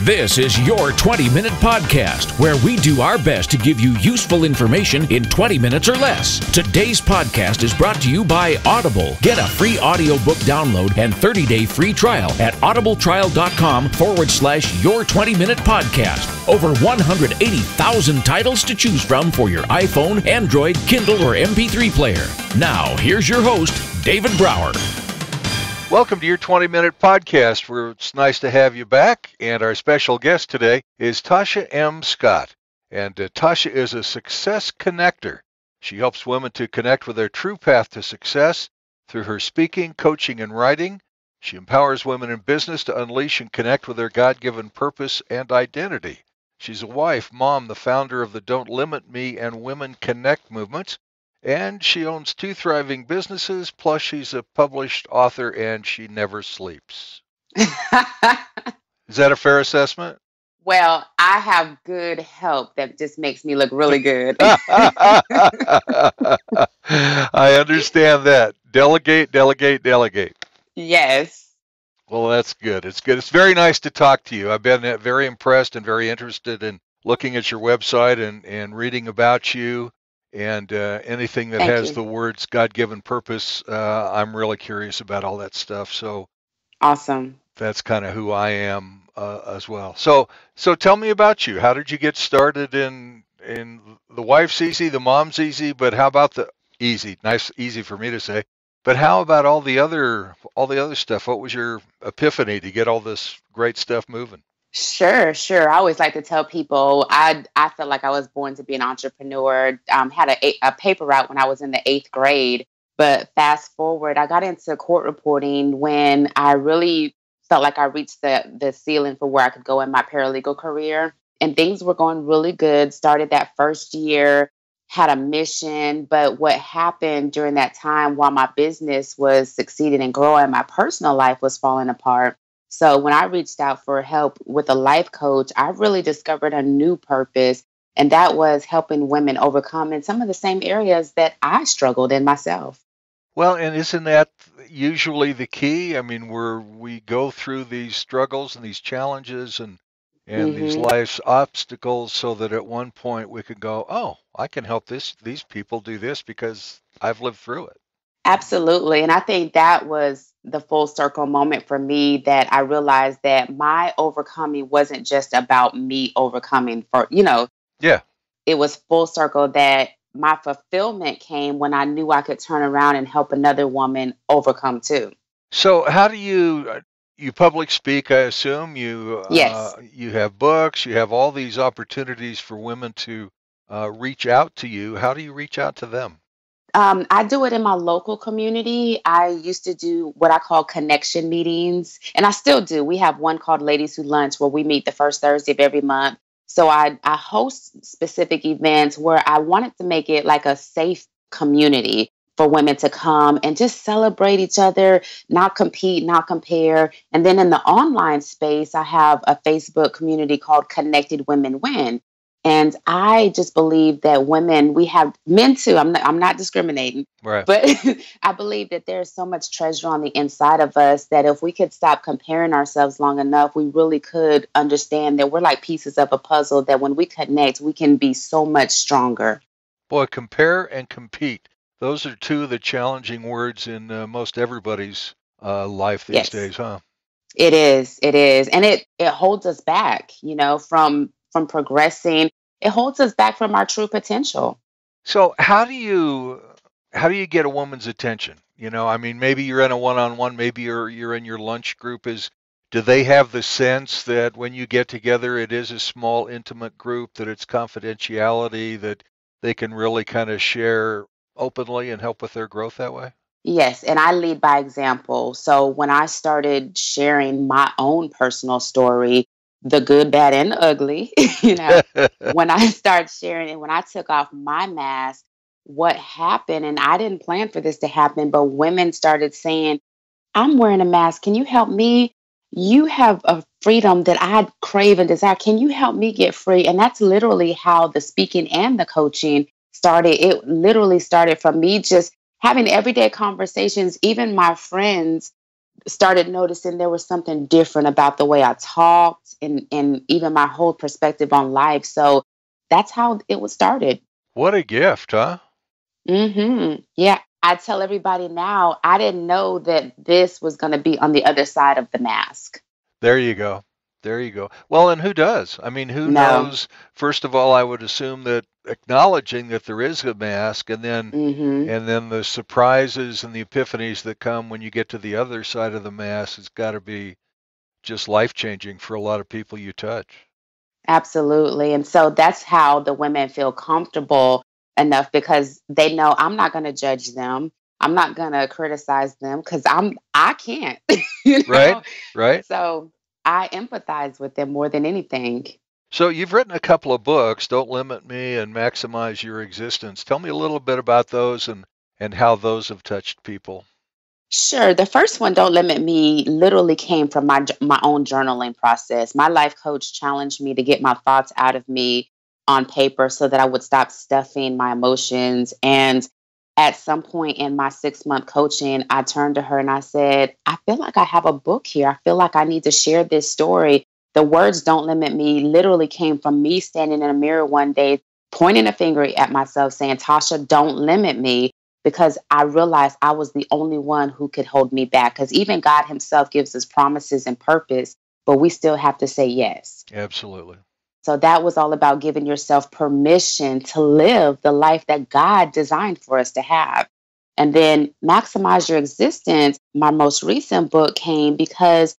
This is your 20-minute podcast where we do our best to give you useful information in 20 minutes or less. Today's podcast is brought to you by Audible. Get a free audiobook download and 30-day free trial at audibletrial.com/your 20-minute podcast. Over 180,000 titles to choose from for your iPhone, Android, Kindle, or MP3 player. Now, here's your host, David Brower. Welcome to your 20-minute podcast, where it's nice to have you back. And our special guest today is Tasha M. Scott. And Tasha is a success connector. She helps women to connect with their true path to success through her speaking, coaching, and writing. She empowers women in business to unleash and connect with their God-given purpose and identity. She's a wife, mom, the founder of the Don't Limit Me and Women Connect movements. And she owns 2 thriving businesses, plus she's a published author, and she never sleeps. Is that a fair assessment? Well, I have good help that just makes me look really good. I understand that. Delegate, delegate, delegate. Yes. Well, that's good. It's good. It's very nice to talk to you. I've been very impressed and very interested in looking at your website and reading about you. And anything that has the words God-given purpose, I'm really curious about all that stuff. So awesome. That's kind of who I am as well. So tell me about you. How did you get started in the wife's easy, the mom's easy, but how about the easy? Nice, easy for me to say. But how about all the other stuff? What was your epiphany to get all this great stuff moving? Sure. I always like to tell people I feel like I was born to be an entrepreneur. Had a paper route when I was in the 8th grade. But fast forward, I got into court reporting when I really felt like I reached the ceiling for where I could go in my paralegal career. And things were going really good. Started that first year, had a mission. But what happened during that time while my business was succeeding and growing, my personal life was falling apart. So when I reached out for help with a life coach, I really discovered a new purpose, and that was helping women overcome in some of the same areas that I struggled in myself. Well, and isn't that usually the key? I mean, we go through these struggles and these challenges and these life's obstacles so that at one point we could go, oh, I can help these people do this because I've lived through it. Absolutely. And I think that was the full circle moment for me, that I realized that my overcoming wasn't just about me overcoming Yeah. It was full circle, that my fulfillment came when I knew I could turn around and help another woman overcome too. So how do you public speak, I assume? Yes. You have books, you have all these opportunities for women to reach out to you. How do you reach out to them? I do it in my local community. I used to do what I call connection meetings, and I still do. We have one called Ladies Who Lunch, where we meet the first Thursday of every month. So I host specific events where I wanted to make it like a safe community for women to come and just celebrate each other, not compete, not compare. And then in the online space, I have a Facebook community called Connected Women Win. And I just believe that women, we have men too. I'm not discriminating, right? But I believe that there's so much treasure on the inside of us that if we could stop comparing ourselves long enough, we really could understand that we're like pieces of a puzzle, that when we connect, we can be so much stronger. Boy, compare and compete. Those are 2 of the challenging words in most everybody's life these days, huh? It is. And it holds us back, from progressing. It holds us back from our true potential. So how do you get a woman's attention? I mean, maybe you're in a one-on-one, maybe you're in your lunch group. Do they have the sense that when you get together, it is a small, intimate group, that it's confidentiality, that they can really kind of share openly and help with their growth that way? Yes, and I lead by example. So when I started sharing my own personal story, the good, bad, and the ugly, when I started sharing it, when I took off my mask, what happened, and I didn't plan for this to happen, but women started saying, I'm wearing a mask. Can you help me? You have a freedom that I crave and desire. Can you help me get free? And that's literally how the speaking and the coaching started. It literally started from me just having everyday conversations. Even my friends started noticing there was something different about the way I talked and even my whole perspective on life. So that's how it was started. What a gift, huh? Yeah. I tell everybody now, I didn't know that this was going to be on the other side of the mask. There you go. There you go. Well, and who does? I mean, who No. knows? First of all, I would assume that acknowledging that there is a mask, hmm and then the surprises and the epiphanies that come when you get to the other side of the mask, has got to be just life changing for a lot of people you touch. Absolutely. And so that's how the women feel comfortable enough because they know I'm not going to judge them. I'm not going to criticize them because I can't, you Right? know? Right? So I empathize with them more than anything. So you've written a couple of books, Don't Limit Me and Maximize Your Existence. Tell me a little bit about those and how those have touched people. Sure. The first one, Don't Limit Me, literally came from my own journaling process. My life coach challenged me to get my thoughts out of me on paper so that I would stop stuffing my emotions. And at some point in my 6 month coaching, I turned to her and I said, I feel like I have a book here. I feel like I need to share this story. The words Don't Limit Me literally came from me standing in a mirror one day, pointing a finger at myself, saying, Tasha, don't limit me, because I realized I was the only one who could hold me back. Because even God Himself gives us promises and purpose, but we still have to say yes. Absolutely. So that was all about giving yourself permission to live the life that God designed for us to have. And then Maximize Your Existence, my most recent book came because,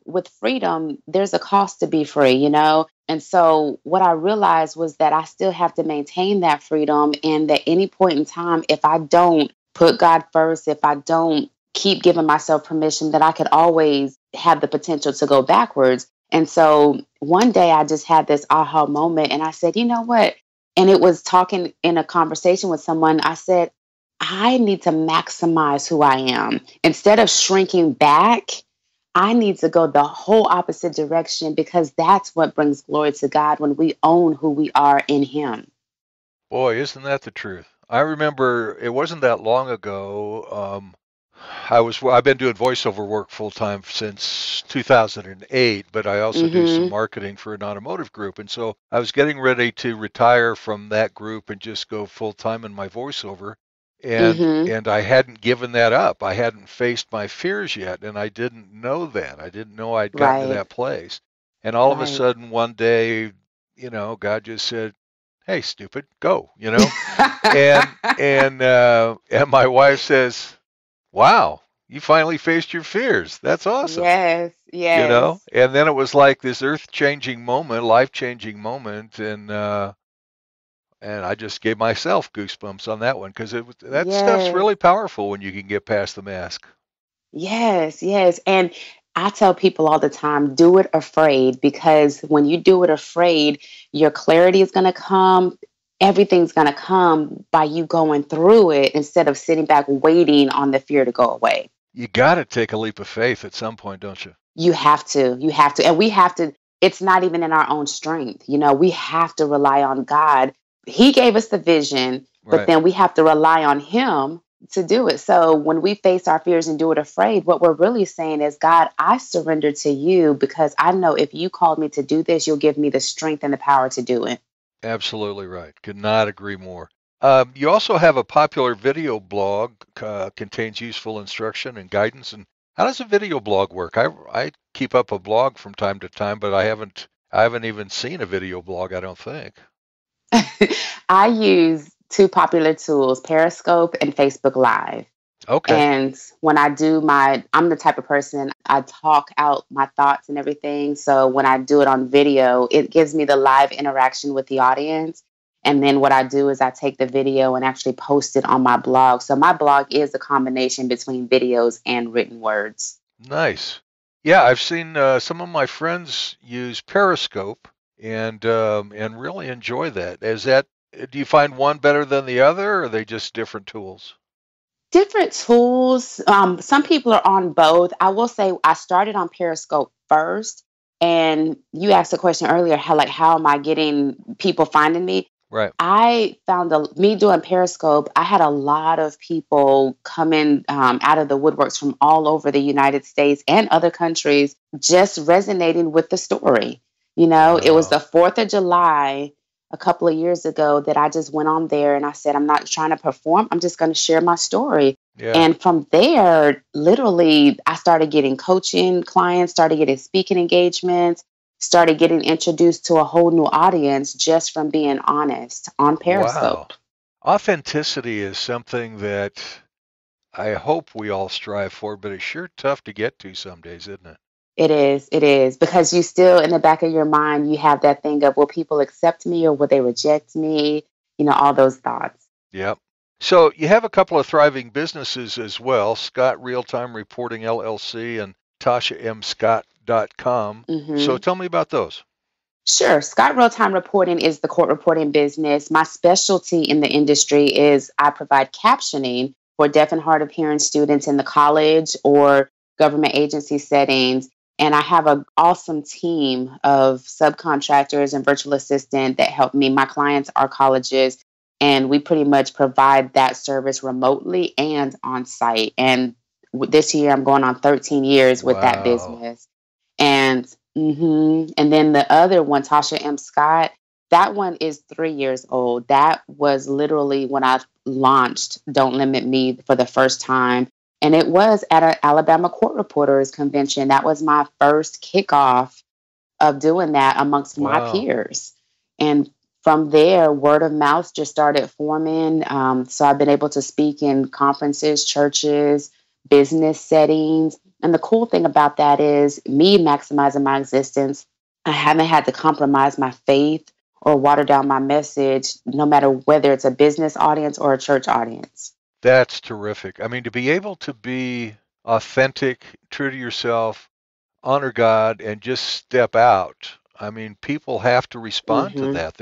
with freedom, there's a cost to be free, And so what I realized was that I still have to maintain that freedom. And at any point in time, if I don't put God first, if I don't keep giving myself permission, that I could always have the potential to go backwards. And so one day I just had this aha moment and I said, you know what? And it was talking in a conversation with someone. I said, I need to maximize who I am. Instead of shrinking back, I need to go the whole opposite direction because that's what brings glory to God when we own who we are in Him. Boy, isn't that the truth? I remember it wasn't that long ago. I've been doing voiceover work full time since 2008, but I also do some hmm marketing for an automotive group, and so I was getting ready to retire from that group and just go full time in my voiceover, and hmm and I hadn't given that up. I hadn't faced my fears yet, and I didn't know that. I didn't know I'd gotten to Right. that place, and all of a Right. sudden one day, God just said, "Hey, stupid, go," and my wife says, "Wow, you finally faced your fears. That's awesome." Yes. Yes. And then it was like this earth-changing moment, life-changing moment, and I just gave myself goosebumps on that one because that stuff's Yes. really powerful when you can get past the mask. Yes, yes. And I tell people all the time, do it afraid because when you do it afraid, your clarity is going to come. Everything's going to come by you going through it instead of sitting back waiting on the fear to go away. You got to take a leap of faith at some point, don't you? You have to. You have to. And we have to. It's not even in our own strength. We have to rely on God. He gave us the vision, but Right. then we have to rely on Him to do it. So when we face our fears and do it afraid, what we're really saying is, God, I surrender to you because I know if you called me to do this, you'll give me the strength and the power to do it. Absolutely right. Could not agree more. You also have a popular video blog, contains useful instruction and guidance. And how does a video blog work? I keep up a blog from time to time, but I haven't even seen a video blog, I don't think. I use two popular tools, Periscope and Facebook Live. Okay. And when I do I'm the type of person, I talk out my thoughts and everything. So when I do it on video, it gives me the live interaction with the audience. And then what I do is I take the video and actually post it on my blog. So my blog is a combination between videos and written words. Nice. Yeah, I've seen some of my friends use Periscope and really enjoy that. Do you find one better than the other, or are they just different tools? Different tools. Some people are on both. I will say I started on Periscope first. And you asked a question earlier, how am I getting people finding me? Right. I found me doing Periscope, I had a lot of people coming out of the woodworks from all over the United States and other countries just resonating with the story. It was the Wow. 4th of July a couple of years ago that I just went on there and I said, I'm not trying to perform. I'm just going to share my story. Yeah. And from there, literally, I started getting coaching clients, started getting speaking engagements, started getting introduced to a whole new audience just from being honest on Wow. Periscope. Authenticity is something that I hope we all strive for, but it's sure tough to get to some days, isn't it? It is, because you still, in the back of your mind, you have that thing of, will people accept me or will they reject me? All those thoughts. Yep. So you have a couple of thriving businesses as well, Scott Real Time Reporting LLC and TashaMScott.com. So hmm tell me about those. Sure. Scott Real Time Reporting is the court reporting business. My specialty in the industry is I provide captioning for deaf and hard of hearing students in the college or government agency settings. And I have an awesome team of subcontractors and virtual assistant that help me. My clients are colleges, and we pretty much provide that service remotely and on site. And this year, I'm going on 13 years with that Wow. business. And and then the other one, Tasha M. Scott, that one is 3 years old. That was literally when I launched Don't Limit Me for the first time. And it was at an Alabama Court Reporters Convention. That was my first kickoff of doing that amongst my Wow. peers. And from there, word of mouth just started forming. So I've been able to speak in conferences, churches, business settings. And the cool thing about that is me maximizing my existence. I haven't had to compromise my faith or water down my message, no matter whether it's a business audience or a church audience. That's terrific. I mean, to be able to be authentic, true to yourself, honor God, and just step out. I mean, people have to respond to hmm that.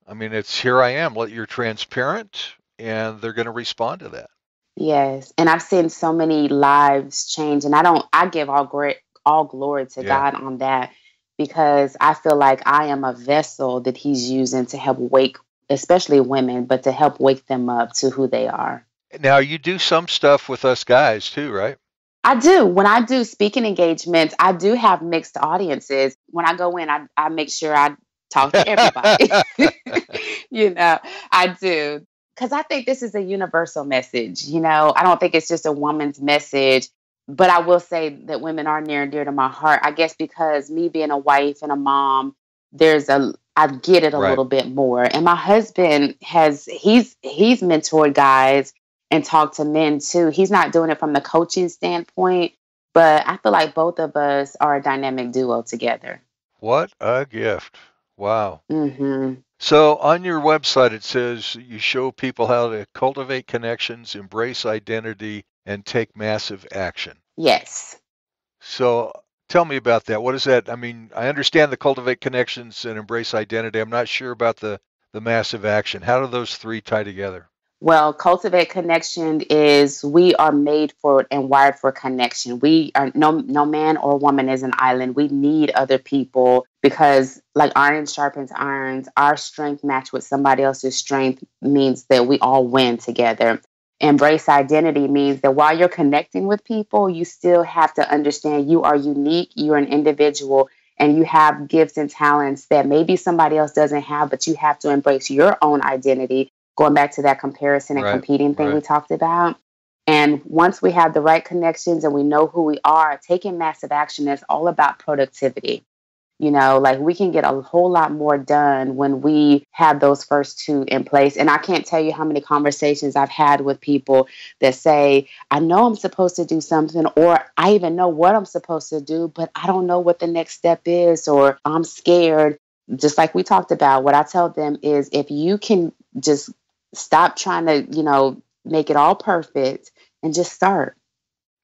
I mean, it's here I am. You're transparent, and they're going to respond to that. Yes, and I've seen so many lives change, and I give all glory to Yeah. God on that, because I feel like I am a vessel that He's using to help wake, especially women, but to help wake them up to who they are. Now, you do some stuff with us guys too, right? I do. When I do speaking engagements, I do have mixed audiences. When I go in, I make sure I talk to everybody. you know, I do. Because I think this is a universal message. I don't think it's just a woman's message. But I will say that women are near and dear to my heart. I guess because me being a wife and a mom, I get it a Right. little bit more. And my husband he's mentored guys and talk to men too. He's not doing it from the coaching standpoint, but I feel like both of us are a dynamic duo together. What a gift. Wow. hmm So on your website, it says you show people how to cultivate connections, embrace identity, and take massive action. Yes. So tell me about that. What is that? I mean, I understand the cultivate connections and embrace identity. I'm not sure about the massive action. How do those three tie together? Well, cultivate connection is we are made for and wired for connection. We are no man or woman is an island. We need other people because like iron sharpens irons, our strength match with somebody else's strength means that we all win together. Embrace identity means that while you're connecting with people, you still have to understand you are unique, you're an individual, and you have gifts and talents that maybe somebody else doesn't have, but you have to embrace your own identity, going back to that comparison and Right, competing thing we right. talked about. And once we have the right connections and we know who we are, taking massive action is all about productivity. Like we can get a whole lot more done when we have those first two in place. And I can't tell you how many conversations I've had with people that say, I know I'm supposed to do something, or I even know what I'm supposed to do, but I don't know what the next step is, or I'm scared. Just like we talked about, what I tell them is if you can just stop trying to, make it all perfect and just start.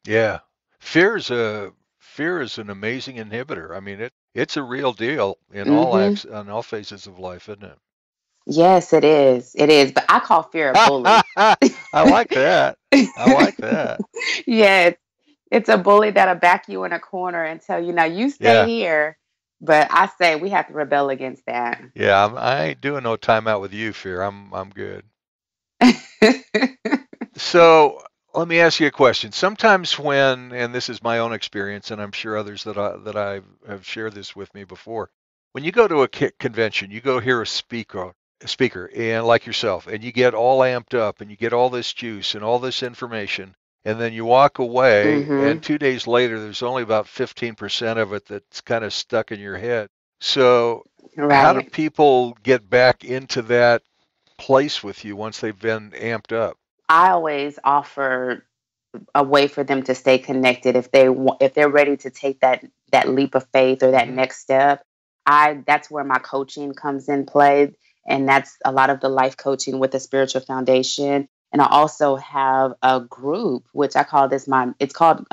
Yeah. Fear is a fear is an amazing inhibitor. I mean, it's a real deal in hmm on all phases of life, isn't it? Yes, it is. It is. But I call fear a bully. I like that. I like that. Yeah, it's a bully that'll back you in a corner and tell you, now you stay Yeah. here. But I say we have to rebel against that. Yeah, I ain't doing no timeout with you, Fear. I'm good. So let me ask you a question. Sometimes when, and this is my own experience, and I'm sure others that I have shared this with me before, when you go to a convention, you go hear a speaker, and like yourself, and you get all amped up, and you get all this juice and all this information, and then you walk away, and Mm-hmm. 2 days later, there's only about 15% of it that's kind of stuck in your head. So, how do Right. people get back into that place with you once they've been amped up? I always offer a way for them to stay connected if they're ready to take that leap of faith or that Hmm. next step. I That's where my coaching comes in play, and that's a lot of the life coaching with the spiritual foundation. And I also have a group which I call this my it's called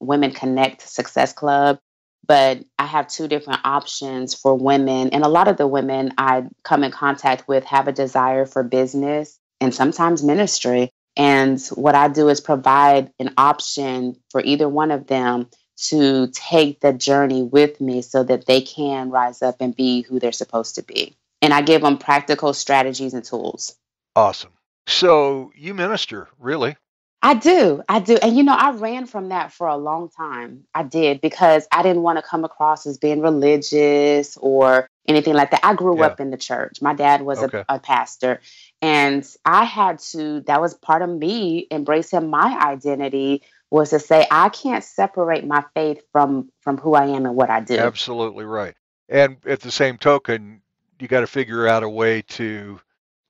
Women Connect Success Club. But I have two different options for women, and a lot of the women I come in contact with have a desire for business and sometimes ministry. And what I do is provide an option for either one of them to take the journey with me so that they can rise up and be who they're supposed to be. And I give them practical strategies and tools. Awesome. So you minister, really? I do. I do. And I ran from that for a long time. I did because I didn't want to come across as being religious or anything like that. I grew Yeah. up in the church. My dad was a, Okay. a pastor. And that was part of me embracing my identity was to say, I can't separate my faith from who I am and what I do. Absolutely right. And at the same token, you got to figure out a way to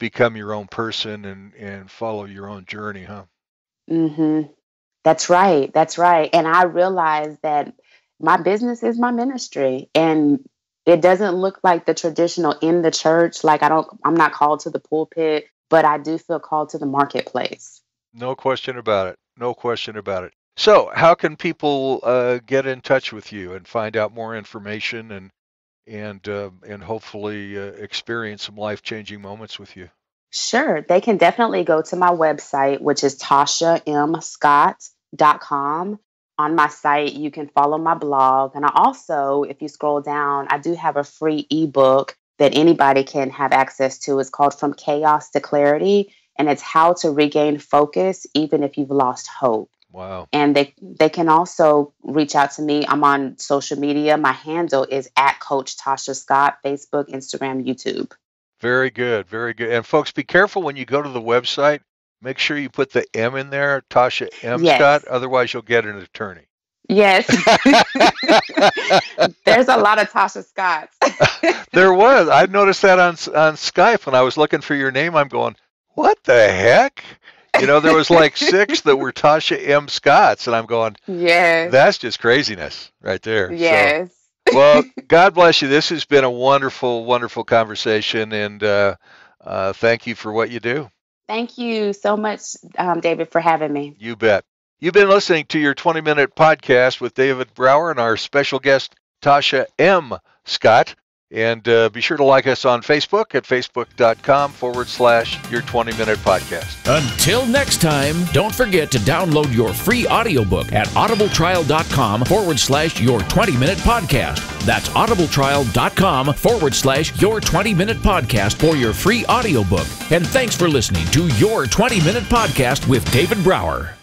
become your own person and follow your own journey, huh? hmm That's right. That's right. And I realized that my business is my ministry, and it doesn't look like the traditional in the church. Like I'm not called to the pulpit, but I do feel called to the marketplace. No question about it. No question about it. So, how can people get in touch with you and find out more information and hopefully experience some life-changing moments with you? Sure. They can definitely go to my website, which is tashamscott.com. On my site, you can follow my blog. And I also, if you scroll down, I do have a free ebook that anybody can have access to. It's called From Chaos to Clarity, and it's how to regain focus even if you've lost hope. Wow. And they can also reach out to me. I'm on social media. My handle is at Coach Tasha Scott, Facebook, Instagram, YouTube. Very good. Very good. And folks, be careful when you go to the website. Make sure you put the M in there, Tasha M. Scott. Yes. Otherwise, you'll get an attorney. Yes. There's a lot of Tasha Scotts. There was. I noticed that on Skype when I was looking for your name. I'm going, what the heck? There was like 6 that were Tasha M. Scotts, and I'm going, Yes. that's just craziness right there. So, Yes. well, God bless you. This has been a wonderful, wonderful conversation, and thank you for what you do. Thank you so much, David, for having me. You bet. You've been listening to your 20-minute podcast with David Brower and our special guest, Tasha M. Scott. And be sure to like us on Facebook at facebook.com/your 20-minute podcast. Until next time, don't forget to download your free audiobook at audibletrial.com/your 20-minute podcast. That's audibletrial.com/your 20-minute podcast for your free audiobook. And thanks for listening to your 20-minute podcast with David Brower.